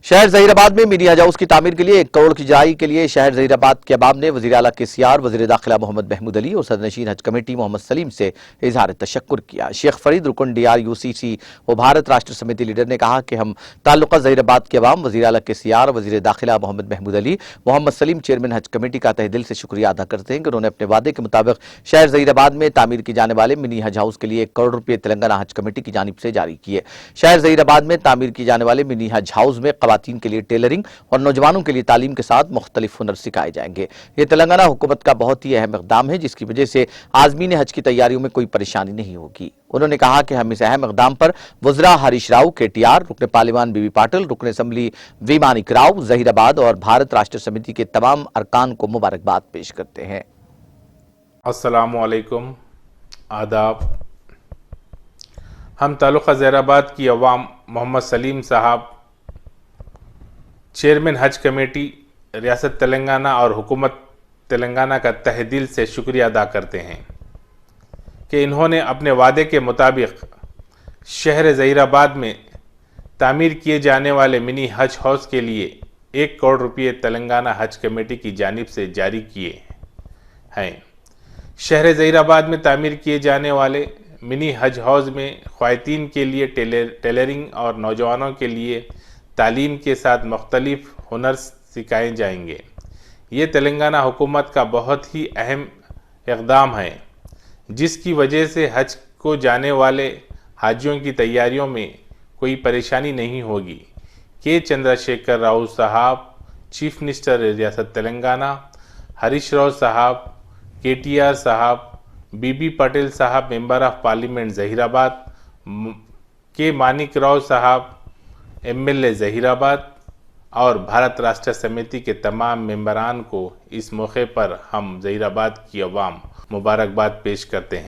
शहर जहीराबाद में मिनी हज हाउस की तामीर के लिए 1 करोड़ की जाई के लिए शहर जहीराबाद के अवाम ने वज़ीर आला केसीआर, वज़ीर दाखिला मोहम्मद महमूद अली और सदरनशीन हज कमेटी मोहम्मद सलीम से इजहार तशक्कुर किया। शेख फरीद रुकन DRUCC व भारत राष्ट्र समिति लीडर ने कहा कि हम ताल्लुका जहीराबाद के अवाम, वज़ीर आला केसीआर, वज़ीर दाखिला मोहम्मद महमूद अली, मोहम्मद सलीम चेयरमैन हज कमेटी का तहे दिल से शुक्रिया अदा करते हैं कि उन्होंने अपने वादे के मुताबिक शहर जहीराबाद में तामीर की जाने वाले मिनी हज हाउस के लिए 1 करोड़ रुपये तेलंगाना हज कमेटी की जानिब से जारी किए। शहर जहीराबाद में तामीर की जाने वाले मिनी हज हाउस में खवातीन के लिए टेलरिंग और नौजवानों के लिए तालीम के साथ मुख्तलिफ हुनर सिखाए जाएंगे। ये तेलंगाना हुकूमत का बहुत ही अहम इक़दाम है जिसकी वजह से आज़मीन हज की तैयारियों में कोई परेशानी नहीं होगी। उन्होंने कहा कि हम इस अहम इक़दाम पर वज़रा हरीश राव KTR, रुकन पार्लिमान बीबी पाटिल, रुकन असम्बली वी मानिक राव जहीराबाद और भारत राष्ट्र समिति के तमाम अरकान को मुबारकबाद पेश करते हैं। अस्सलामु अलैकुम, आदाब। हम तालुका जहीराबाद की अवाम मोहम्मद सलीम साहब, चेयरमैन हज कमेटी रियासत तेलंगाना और हुकूमत तेलंगाना का तहे दिल से शुक्रिया अदा करते हैं कि इन्होंने अपने वादे के मुताबिक शहर जहीराबाद में तामीर किए जाने वाले मिनी हज हाउस के लिए 1 करोड़ रुपये तेलंगाना हज कमेटी की जानिब से जारी किए हैं। शहर जहीराबाद में तामीर किए जाने वाले मिनी हज हाउस में ख्वातीन के लिए टेलरिंग और नौजवानों के लिए तालीम के साथ मुख्तलिफ हुनर सिखाए जाएंगे। ये तेलंगाना हुकूमत का बहुत ही अहम इक़दाम है जिसकी वजह से हज को जाने वाले हाजियों की तैयारियों में कोई परेशानी नहीं होगी। के चंद्रशेखर राव साहब, चीफ मिनिस्टर रियासत तेलंगाना, हरीश राव साहब, KTR साहब, बीबी पटेल साहब मेंबर ऑफ पार्लियामेंट जहीराबाद, के मानिक राव साहब MLA जहीराबाद और भारत राष्ट्र समिति के तमाम मेंबरान को इस मौके पर हम जहीराबाद की अवाम मुबारकबाद पेश करते हैं।